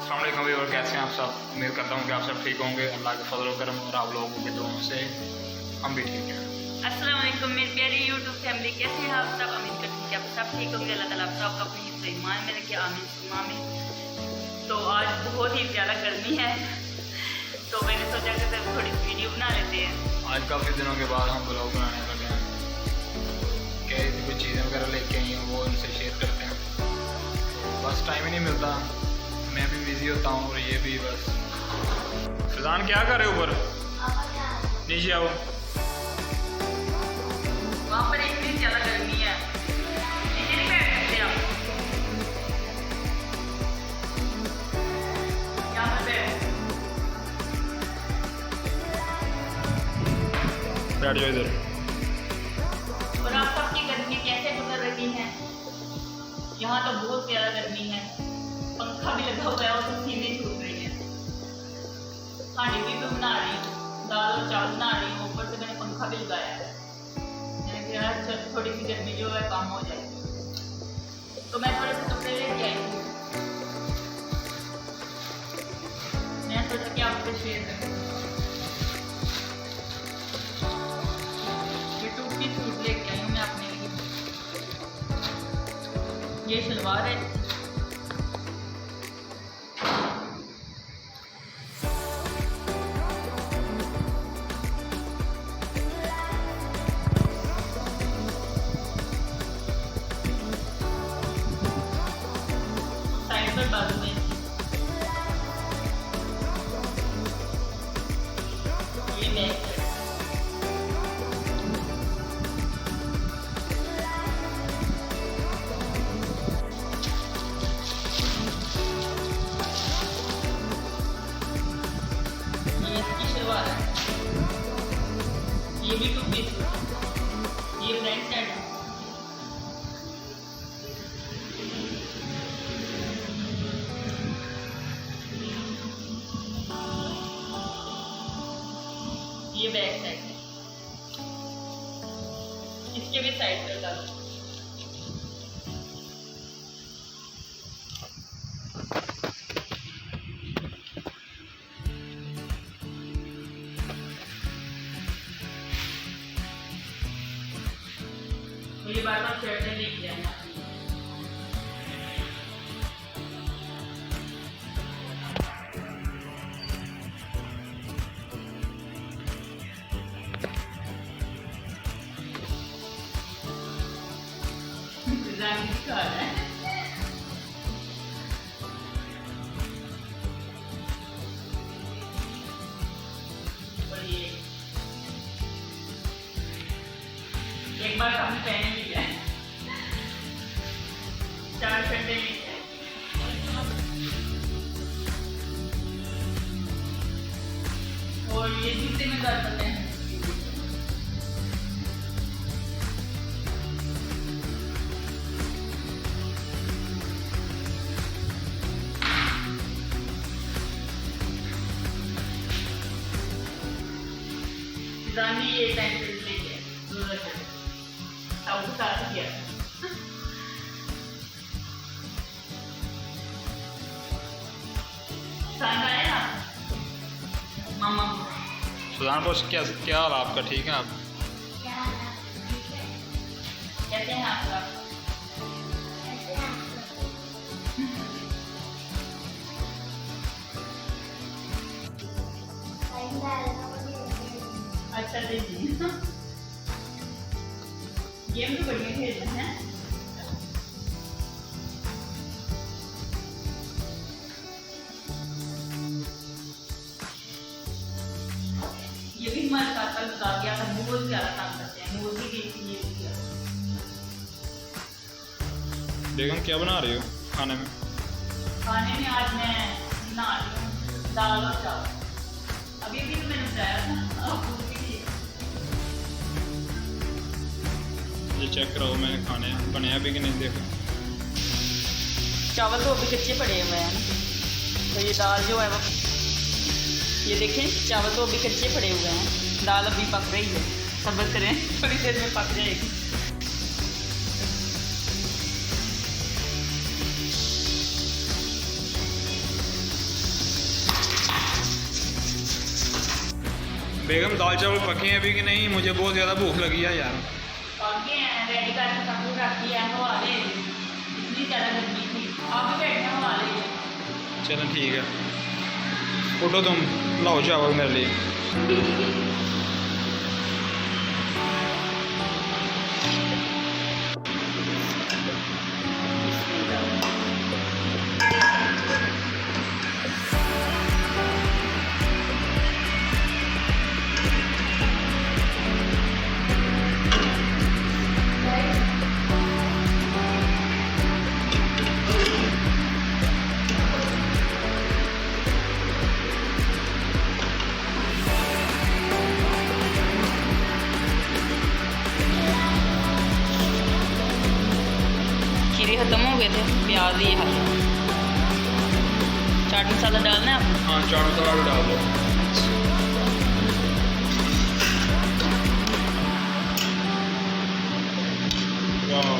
अस्सलाम वालेकुम व्यूअर, कैसे हैं आप सब। उम्मीद करता हूँ कि आप सब ठीक होंगे। अल्लाह के फजल व करम और आप लोगों के दुआओं से हम भी ठीक हैं। अस्सलाम वालेकुम मेरी प्यारी यूट्यूब फैमिली, कैसे हैं आप सब। उम्मीद करती हूँ कि आप सब ठीक होंगे। अल्लाह ताला आप सबका अपने हिस्से ईमान में रखे, आमीन सुम्मा आमीन। तो आज बहुत ही ज़्यादा गर्मी है तो मैंने सोचा कि सर थोड़ी वीडियो बना लेते हैं। आज काफ़ी दिनों के बाद हम ब्लॉग बनाने लगे हैं। कह रही थी कुछ चीज़ें वगैरह लेके आई हैं, वो उनसे शेयर करते हैं। बस टाइम ही नहीं मिलता, मैं भी बिज़ी होता हूँ और ये भी। बस फैज़ान क्या कर रहे हो ऊपर, नीचे आओ। वहाँ पर इतनी ज़्यादा गर्मी है, नीचे नहीं बैठ सकते आप। यहाँ पर बैठ जाओ इधर। और आप सबकी गर्मी कैसे गुजर रही है। यहाँ तो बहुत ज़्यादा गर्मी है, पंखा भी लगा हुआ है और पसीने छूट रही है। खाने भी मैं बना रही हूँ, दाल और चावल बना रही हूँ, ऊपर से मैंने पंखा भी लगाया है। मैंने कहा थोड़ी सी गर्मी जो है कम हो जाएगी। तो मैं थोड़े से कपड़े लेके आई हूँ, मैं सोचा कि आपसे शेयर करूँ। ये टू पीस सूट लेके आई हूँ मैं अपने लिए। ये शलवार है, साइड पर बाजू में ये बैक है। ये इसकी शलवार है, ये भी टू पीस, ये फ्रंट साइड है। ये बैक साइड है, इसके भी साइड पर डालो। तो ये बार बार शर्टें लेके जाना। रंग दिखा रहा है। और ये एक बार हमने पहन लिया है, 4 शर्टें ली है। और ये जूते में कर सकते हैं। दानी ये टाइम पे लेके दूसरा शर्ट अब साथ किया। सांग आए ना मामा। फैज़ान को क्या क्या हाल आपका, ठीक है आप? कैसे हैं आप लोग? अच्छा दीदी गेम तो बढ़िया खेल रहे हैं। ये भी हमारे साथ कल बता गया था, बहुत ज्यादा काम करते हैं। मोदी की ये भी बेगम क्या बना रही हो खाने में? खाने में आज मैं बना रही हूँ दाल और चावल। अभी भी तो मैंने बताया था आपको भी। ये चेक करो मैंने खाने बने अभी कि नहीं देखो। चावल तो अभी कच्चे पड़े हुए हैं, तो ये दाल जो है वो ये देखें, चावल तो अभी कच्चे पड़े हुए हैं, दाल अभी पक रही है। सब्र करें, थोड़ी देर में पक जाएगी। बेगम दाल चावल पके हैं अभी कि नहीं? मुझे बहुत ज़्यादा भूख लगी है यार। पके हैं, रेडी करके सब कुछ रख दिया है, हवा ले इतनी ज़्यादा गर्मी थी। आप भी बैठे हैं, हवा ले। चलो ठीक है, उठो तुम, लाओ चावल मेरे लिए। खीरे खत्म हो गए थे, प्याज ये है। चाट मसाला डालना है आपको? हाँ, चाट मसाला भी डाल दो। वाह,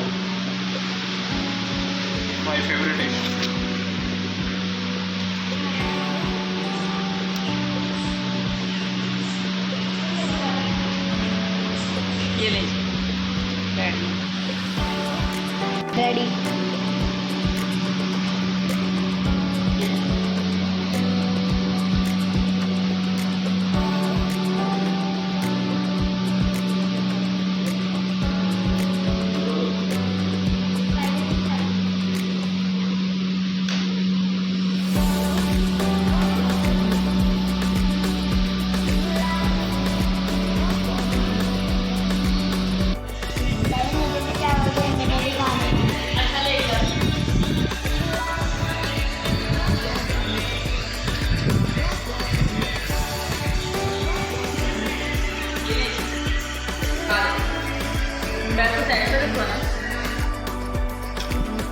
माय फेवरेट डिश। ये ले रेडी। रेडी। अच्छा लगेगा। ये ले खा ले। बैग को साइड पे रखो ना।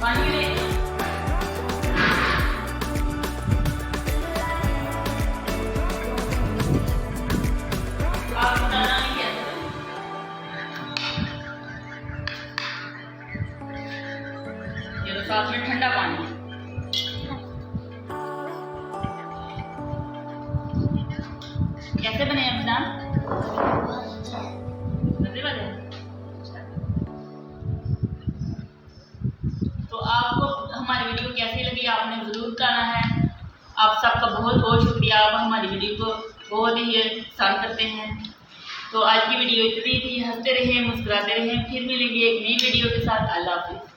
पानी ले। आप बताना नहीं कैसे। ये तो साथ में ठंडा पानी है। कैसे बने हैं अफनान? मजे वाले? तो आपको हमारी वीडियो कैसी लगी आपने ज़रूर बताना है। आप सबका बहुत बहुत शुक्रिया, आप हमारी वीडियो को बहुत ही पसंद करते हैं। तो आज की वीडियो इतनी थी। हंसते रहें, मुस्कुराते रहें, फिर मिलेंगे एक नई वीडियो के साथ। अल्लाह हाफिज़।